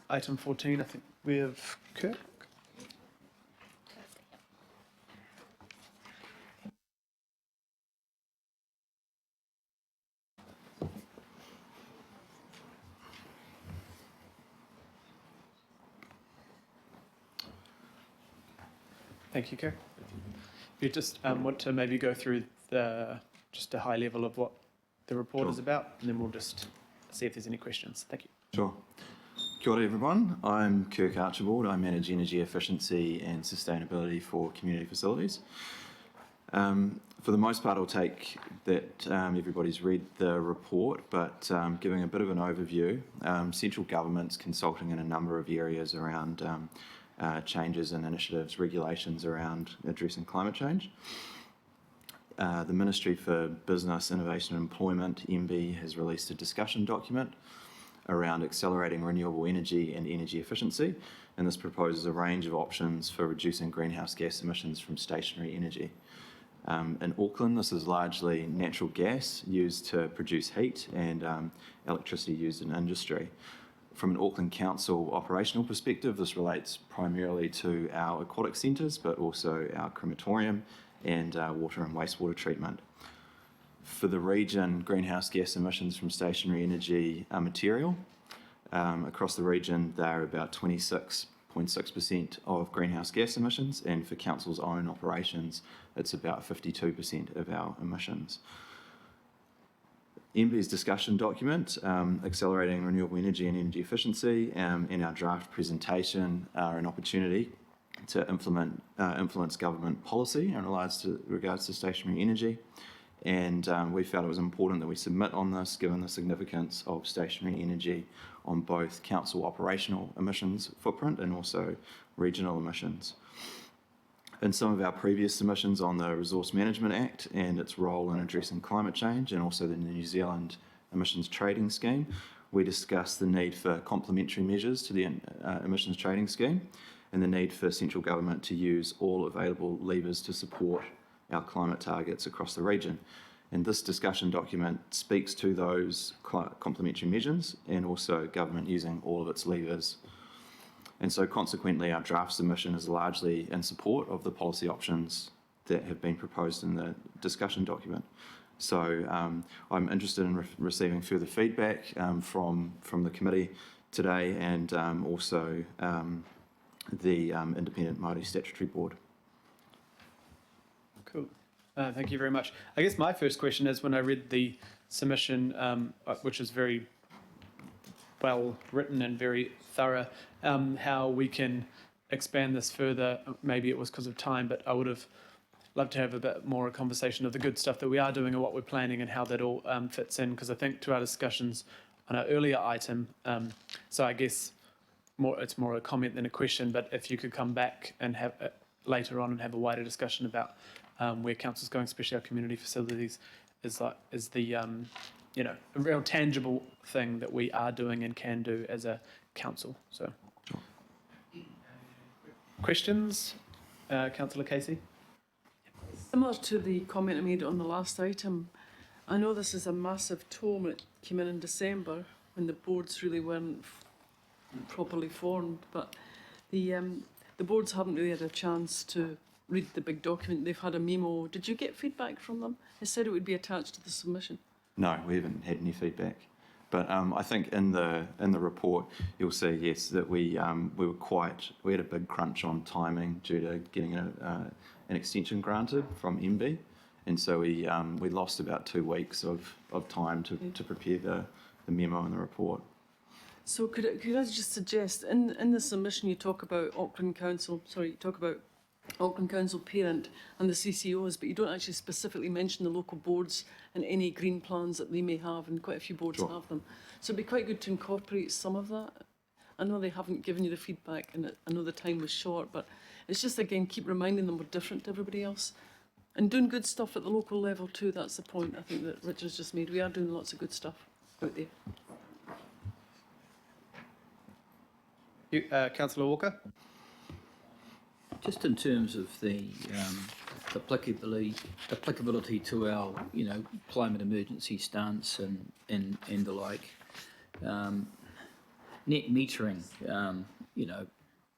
item 14, I think we have Kirk. Thank you, Kirk. If you just want to maybe go through just a high level of what the report is about, and then we'll just see if there's any questions. Thank you. Sure. Kia ora everyone, I'm Kirk Archibald. I manage energy efficiency and sustainability for community facilities. For the most part, I'll take that everybody's read the report, but giving a bit of an overview, central government's consulting in a number of areas around changes and initiatives, regulations around addressing climate change. The Ministry for Business, Innovation and Employment, MB, has released a discussion document around accelerating renewable energy and energy efficiency, and this proposes a range of options for reducing greenhouse gas emissions from stationary energy. In Auckland, this is largely natural gas used to produce heat and electricity used in industry. From an Auckland Council operational perspective, this relates primarily to our aquatic centres, but also our crematorium and water and wastewater treatment. For the region, greenhouse gas emissions from stationary energy are material. Across the region, they're about 26.6% of greenhouse gas emissions, and for Council's own operations, it's about 52% of our emissions. MB's discussion document, Accelerating Renewable Energy and Energy Efficiency, and our draft presentation are an opportunity to influence government policy in regards to stationary energy. And we felt it was important that we submit on this, given the significance of stationary energy on both council operational emissions footprint and also regional emissions. In some of our previous submissions on the Resource Management Act and its role in addressing climate change, and also the New Zealand Emissions Trading Scheme, we discussed the need for complementary measures to the Emissions Trading Scheme and the need for central government to use all available levers to support our climate targets across the region. And this discussion document speaks to those complementary measures and also government using all of its levers. And so consequently, our draft submission is largely in support of the policy options that have been proposed in the discussion document. So I'm interested in receiving further feedback from the committee today, and also the Independent Māori Statutory Board. Cool. Thank you very much. I guess my first question is, when I read the submission, which is very well written and very thorough, how we can expand this further. Maybe it was because of time, but I would have loved to have a bit more a conversation of the good stuff that we are doing and what we're planning and how that all fits in, because I think to our discussions on our earlier item, so I guess it's more a comment than a question, but if you could come back and have later on and have a wider discussion about where council's going, especially our community facilities, is the a real tangible thing that we are doing and can do as a council. So, questions, Councillor Casey? Similar to the comment I made on the last item, I know this is a massive tome. It came in December when the boards really weren't properly formed, but the boards haven't really had a chance to read the big document. They've had a memo. Did you get feedback from them? It said it would be attached to the submission. No, we haven't had any feedback. But I think in the report you'll see, yes, that we had a big crunch on timing due to getting an extension granted from MB, and so we lost about 2 weeks of time to prepare the memo and the report. So could I just suggest, in the submission you talk about Auckland Council parent and the CCOs, but you don't actually specifically mention the local boards and any green plans that they may have, and quite a few boards have them. So it'd be quite good to incorporate some of that. I know they haven't given you the feedback, and I know the time was short, but it's just, again, keep reminding them we're different to everybody else. And doing good stuff at the local level too, that's the point I think that Richard's just made. We are doing lots of good stuff out there. Councillor Walker? Just in terms of the applicability to our, climate emergency stance and the like, net metering,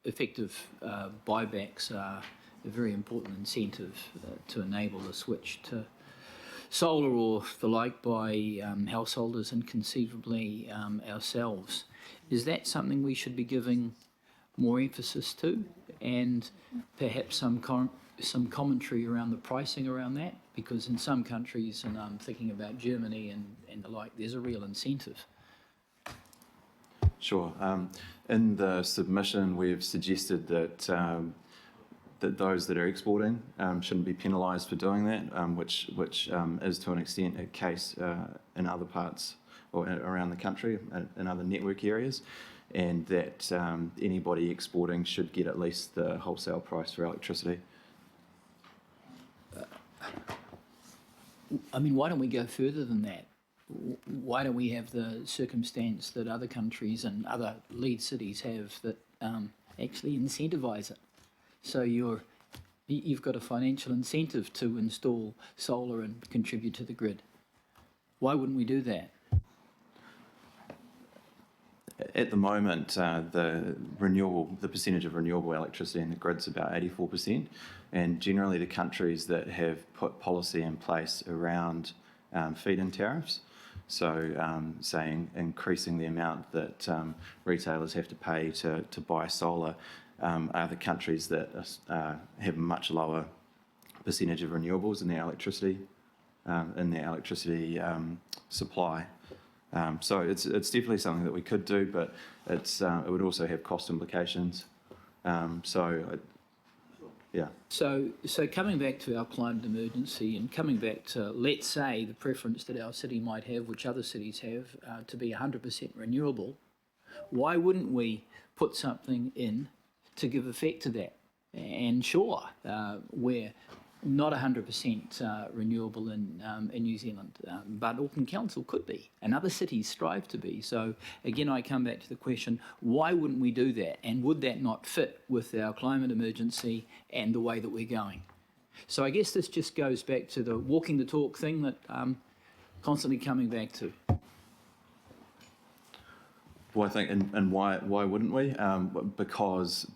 effective buybacks are a very important incentive to enable the switch to solar or the like by householders and conceivably ourselves. Is that something we should be giving more emphasis to, and perhaps some commentary around the pricing around that? Because in some countries, and I'm thinking about Germany and the like, there's a real incentive. Sure. In the submission, we've suggested that that those that are exporting shouldn't be penalised for doing that, which is to an extent a case in other parts or around the country, in other network areas, and that anybody exporting should get at least the wholesale price for electricity. I mean, why don't we go further than that? Why don't we have the circumstance that other countries and other lead cities have that actually incentivise it? So you've got a financial incentive to install solar and contribute to the grid. Why wouldn't we do that? At the moment, the percentage of renewable electricity in the grid's about 84%, and generally the countries that have put policy in place around feed-in tariffs, so saying increasing the amount that retailers have to pay to buy solar, are the countries that have a much lower percentage of renewables in their electricity supply. So it's definitely something that we could do, but it would also have cost implications. Yeah. So coming back to our climate emergency and coming back to, let's say, the preference that our city might have, which other cities have, to be 100% renewable, why wouldn't we put something in to give effect to that? And sure, we're not 100% renewable in New Zealand, but Auckland Council could be, and other cities strive to be. So again, I come back to the question, why wouldn't we do that? And would that not fit with our climate emergency and the way that we're going? So I guess this just goes back to the walking the talk thing that I'm constantly coming back to. Well, I think, and why wouldn't we? Because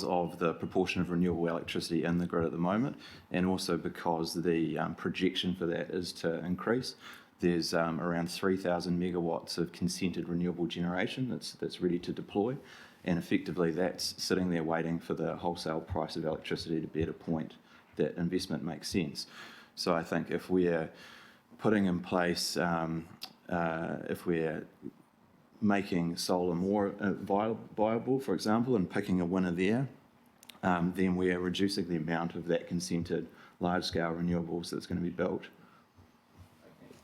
of the proportion of renewable electricity in the grid at the moment, and also because the projection for that is to increase. There's around 3,000 megawatts of consented renewable generation that's ready to deploy, and effectively that's sitting there waiting for the wholesale price of electricity to be at a point that investment makes sense. So I think if we're putting in place, if we're making solar more viable, for example, and picking a winner there, then we are reducing the amount of that consented large-scale renewables that's going to be built.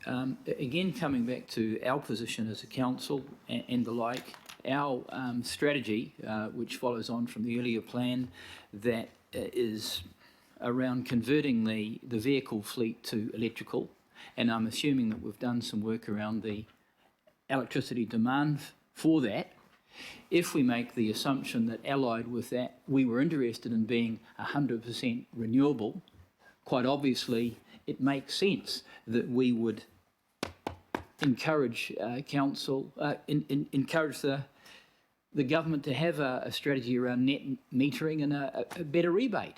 Again, coming back to our position as a council and the like, our strategy, which follows on from the earlier plan, that is around converting the vehicle fleet to electrical, and I'm assuming that we've done some work around the electricity demand for that. If we make the assumption that allied with that we were interested in being 100% renewable, quite obviously it makes sense that we would encourage encourage the government to have a strategy around net metering and a better rebate,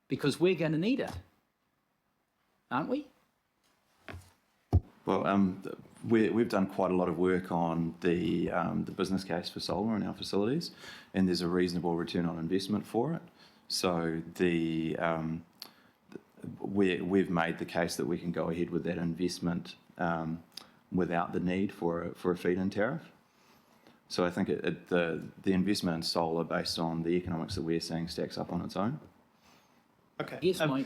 because we're going to need it, aren't we? Well, we've done quite a lot of work on the business case for solar in our facilities, and there's a reasonable return on investment for it. So we've made the case that we can go ahead with that investment without the need for a feed-in tariff. So I think the investment in solar, based on the economics that we're seeing, stacks up on its own. Okay. Yes, my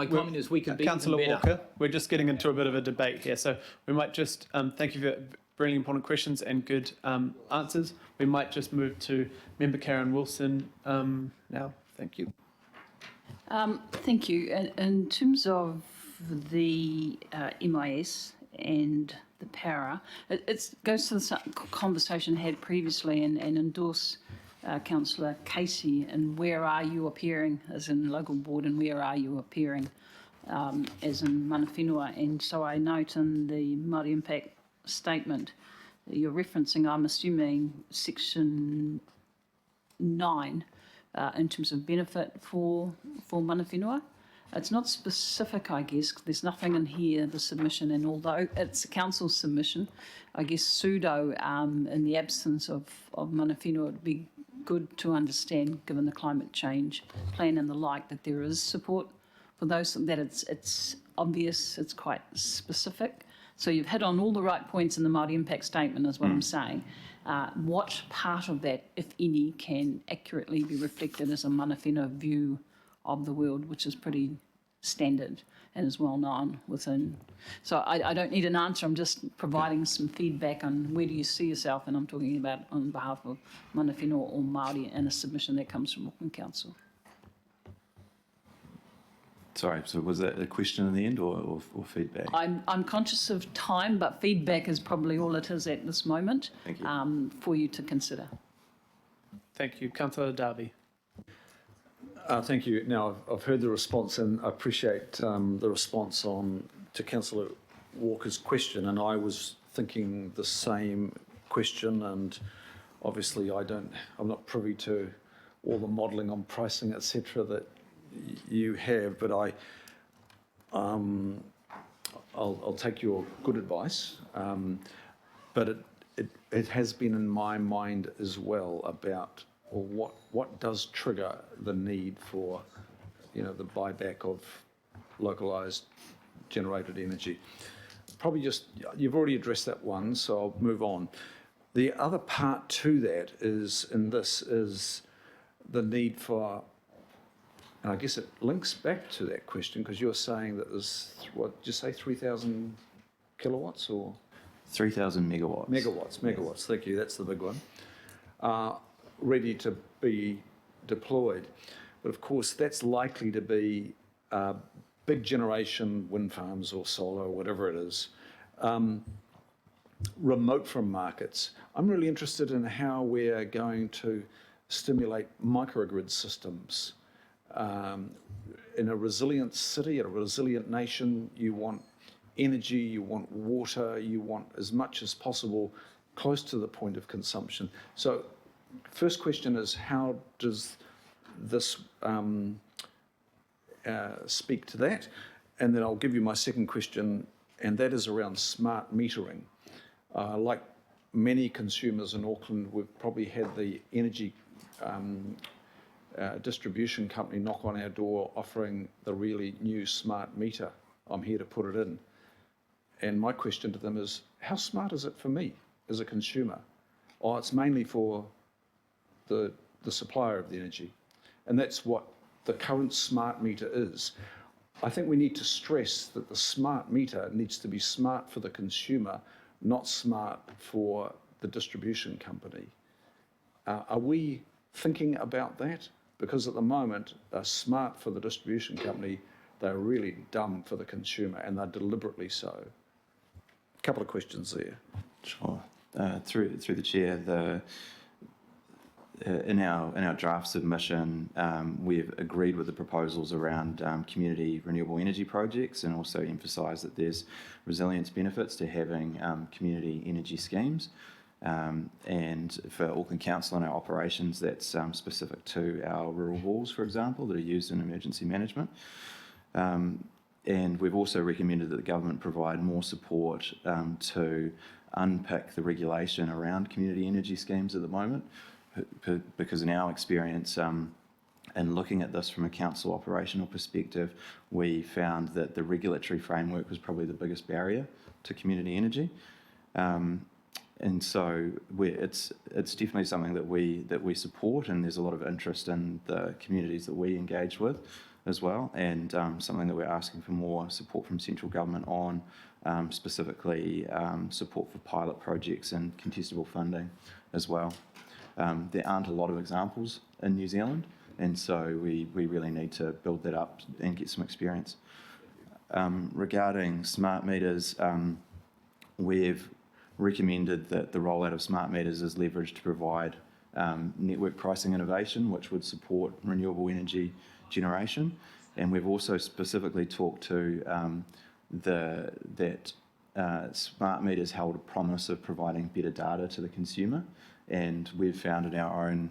comment is we can be even Councillor better. Walker, we're just getting into a bit of a debate here, so we might just thank you for really important questions and good answers. We might just move to Member Karen Wilson now. Thank you. Thank you. In terms of the MIS and the power, it goes to the conversation had previously and endorse Councillor Casey, and where are you appearing as in local board, and where are you appearing as in mana whenua. And so I note in the Māori Impact statement you're referencing, I'm assuming, section 9 in terms of benefit for mana whenua. It's not specific, I guess. There's nothing in here, the submission, and although it's a council submission, I guess pseudo, in the absence of mana whenua, it would be good to understand, given the climate change plan and the like, that there is support for those, that it's obvious, it's quite specific. So you've hit on all the right points in the Māori impact statement, is what I'm saying. What part of that, if any, can accurately be reflected as a mana whenua view of the world, which is pretty standard and is well known within. So I don't need an answer, I'm just providing some feedback on where do you see yourself, and I'm talking about on behalf of mana whenua or Māori in a submission that comes from Auckland Council. Sorry, so was that a question in the end or feedback? I'm conscious of time, but feedback is probably all it is at this moment. Thank you. For you to consider. Thank you. Councillor Darby. Thank you. Now, I've heard the response and I appreciate the response to Councillor Walker's question, and I was thinking the same question, and obviously I'm not privy to all the modelling on pricing, etc. that you have, but I'll take your good advice. But it has been in my mind as well about what does trigger the need for, the buyback of localised generated energy. Probably you've already addressed that one, so I'll move on. The other part to that is the need for, and I guess it links back to that question, because you're saying that there's, what did you say, 3,000 kilowatts or? 3,000 megawatts. Megawatts, thank you, that's the big one. Ready to be deployed. But of course, that's likely to be big generation wind farms or solar or whatever it is, remote from markets. I'm really interested in how we're going to stimulate microgrid systems. In a resilient city, a resilient nation, you want energy, you want water, you want as much as possible close to the point of consumption. So first question is, how does this speak to that? And then I'll give you my second question, and that is around smart metering. Like many consumers in Auckland, we've probably had the energy distribution company knock on our door offering the really new smart meter. I'm here to put it in. And my question to them is, how smart is it for me as a consumer? Oh, it's mainly for the supplier of the energy. And that's what the current smart meter is. I think we need to stress that the smart meter needs to be smart for the consumer, not smart for the distribution company. Are we thinking about that? Because at the moment, they're smart for the distribution company, they're really dumb for the consumer, and they're deliberately so. A couple of questions there. Sure. Through the chair, in our draft submission, we've agreed with the proposals around community renewable energy projects, and also emphasised that there's resilience benefits to having community energy schemes. And for Auckland Council and our operations, that's specific to our rural halls, for example, that are used in emergency management. And we've also recommended that the government provide more support to unpick the regulation around community energy schemes at the moment, because in our experience, in looking at this from a council operational perspective, we found that the regulatory framework was probably the biggest barrier to community energy. And so it's definitely something that we support, and there's a lot of interest in the communities that we engage with as well, and something that we're asking for more support from central government on, specifically support for pilot projects and contestable funding as well. There aren't a lot of examples in New Zealand, and so we really need to build that up and get some experience. Regarding smart meters, we've recommended that the rollout of smart meters is leveraged to provide network pricing innovation, which would support renewable energy generation. And we've also specifically talked to that smart meters hold a promise of providing better data to the consumer, and we've found in our own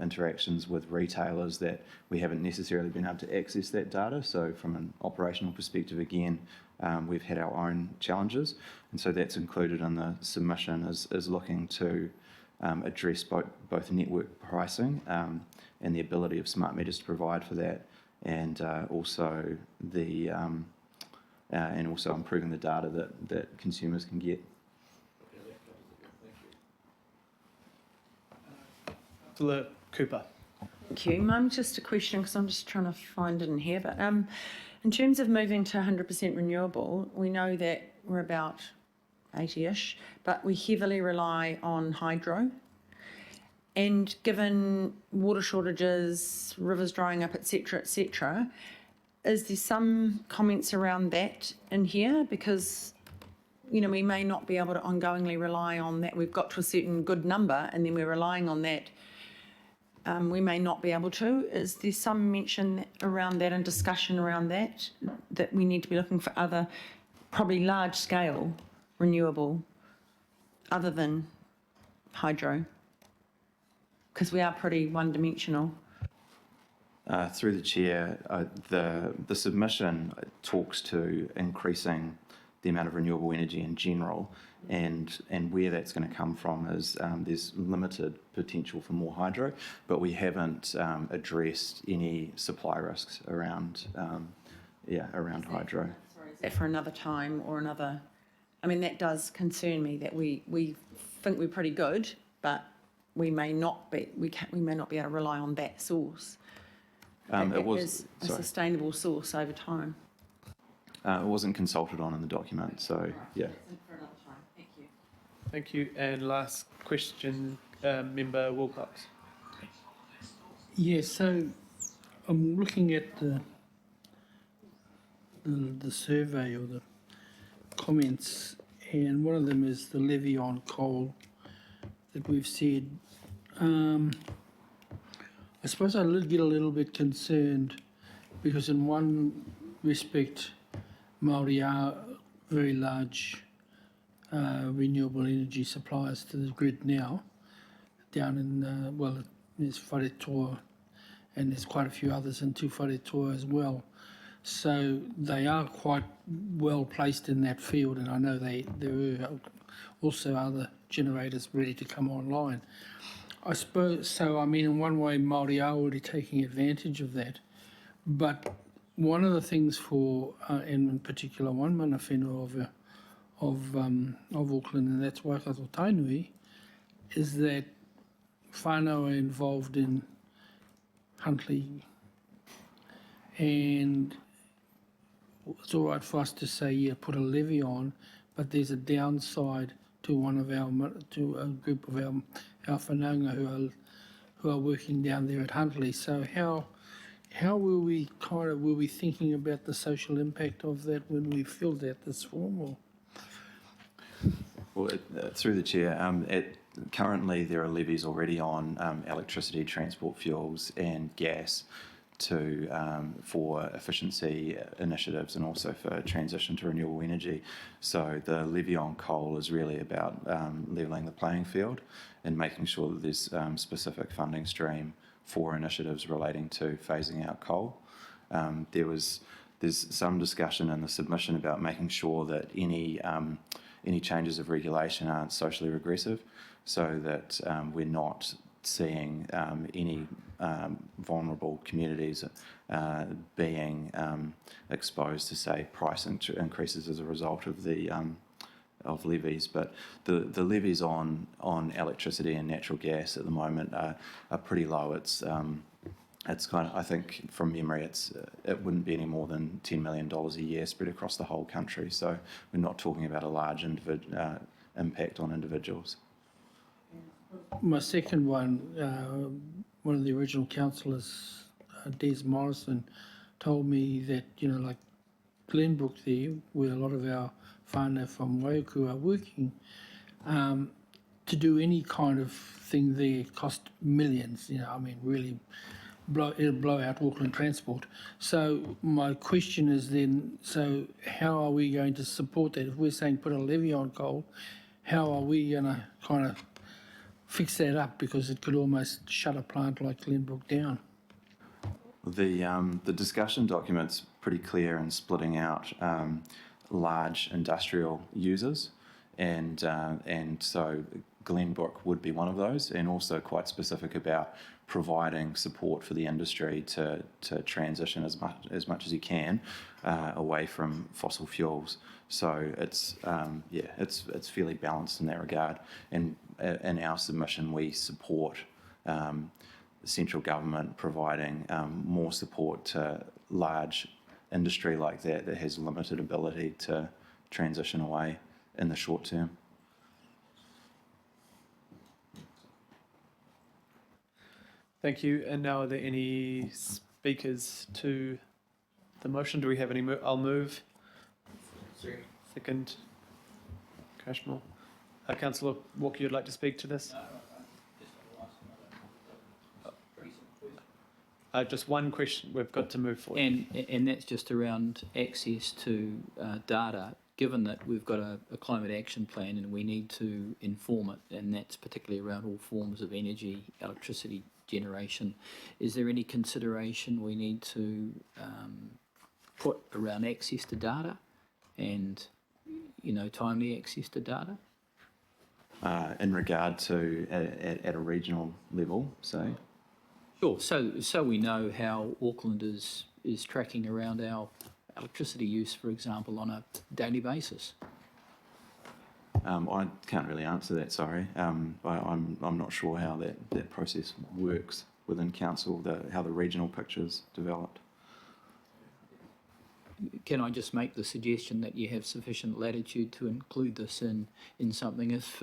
interactions with retailers that we haven't necessarily been able to access that data. So from an operational perspective, again, we've had our own challenges, and so that's included in the submission is looking to address both network pricing and the ability of smart meters to provide for that, and also the and also improving the data that consumers can get. Councillor Cooper. Thank you. Mine's just a question because I'm just trying to find it in here. But in terms of moving to 100% renewable, we know that we're about 80-ish, but we heavily rely on hydro. And given water shortages, rivers drying up, etc., is there some comments around that in here? Because, you know, we may not be able to ongoingly rely on that. We've got to a certain good number and then we're relying on that. We may not be able to. Is there some mention around that and discussion around that we need to be looking for other, probably large-scale renewable, other than hydro? Because we are pretty one-dimensional. Through the chair, the submission talks to increasing the amount of renewable energy in general, and where that's going to come from is there's limited potential for more hydro, but we haven't addressed any supply risks around around hydro. Is that for another time or another? I mean, that does concern me that we think we're pretty good, but we may not be. We may not be able to rely on that source. It was as a sustainable source over time. it wasn't consulted on in the document, so yeah. For another time. Thank you. Thank you. And last question, Member Wilcox. Yes, so I'm looking at the survey or the comments, and one of them is the levy on coal that we've said. I suppose I get a little bit concerned because in one respect, Māori are very large renewable energy suppliers to the grid now. Down in, there's Wharetoa and there's quite a few others in Te Wharetoa as well. So they are quite well placed in that field, and I know there are also other generators ready to come online. I suppose, so I mean, in one way, Māori are already taking advantage of that. But one of the things for, and in particular one mana whenua of Auckland, and that's Waikato Tainui, is that whānau are involved in Huntly, and it's all right for us to say, yeah, put a levy on, but there's a downside to a group of our whanaunga who are working down there at Huntly. So how will we thinking about the social impact of that when we filled out this form? Or? Well, through the chair, currently there are levies already on electricity, transport fuels and gas for efficiency initiatives and also for transition to renewable energy. So the levy on coal is really about levelling the playing field and making sure that there's specific funding stream for initiatives relating to phasing out coal. There's some discussion in the submission about making sure that any changes of regulation aren't socially regressive, so that we're not seeing any vulnerable communities being exposed to, say, price increases as a result of the of levies. But the levies on electricity and natural gas at the moment are pretty low. It's kind of, I think from memory, it wouldn't be any more than $10 million a year spread across the whole country. So we're not talking about a large impact on individuals. My second one of the original councillors, Des Morrison, told me that, like Glenbrook there, where a lot of our whānau from Waiuku are working, to do any kind of thing there cost millions, I mean, really it'll blow out Auckland Transport. So my question is then, so how are we going to support that? If we're saying put a levy on coal, how are we going to kind of fix that up? Because it could almost shut a plant like Glenbrook down. The discussion document's pretty clear in splitting out large industrial users, and so Glenbrook would be one of those, and also quite specific about providing support for the industry to transition as much as you can away from fossil fuels. So it's it's fairly balanced in that regard. And in our submission, we support the central government providing more support to large industry like that has limited ability to transition away in the short term. Thank you. And now, are there any speakers to the motion? Do we have any? I'll move. Second. Cashmore. Councillor Walker, you'd like to speak to this? Just one question. We've got to move forward. And that's just around access to data, given that we've got a climate action plan and we need to inform it, and that's particularly around all forms of energy, electricity generation. Is there any consideration we need to put around access to data and, timely access to data? In regard to at a regional level, say? Sure. So we know how Auckland is tracking around our electricity use, for example, on a daily basis. I can't really answer that, sorry. I'm not sure how that process works within council, how the regional picture's developed. Can I just make the suggestion that you have sufficient latitude to include this in something if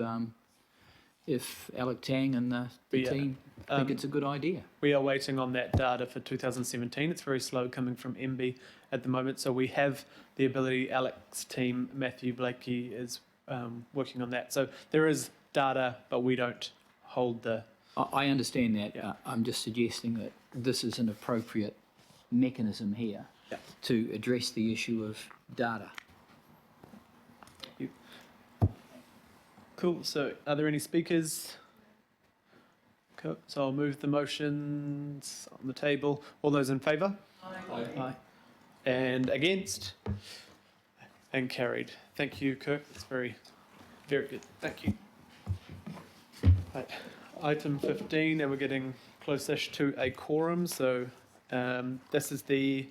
Alec Tang and the team think it's a good idea? We are waiting on that data for 2017. It's very slow coming from MB at the moment. So we have the ability, Alec's team, Matthew Blakey is working on that. So there is data, but we don't hold the... I understand that. I'm just suggesting that this is an appropriate mechanism here to address the issue of data. Cool. So are there any speakers? Cool. So I'll move the motions on the table. All those in favour? Aye. Aye. And against? And carried. Thank you, Kirk. That's very, very good. Thank you. Right. Item 15, and we're getting close-ish to a quorum. So this is the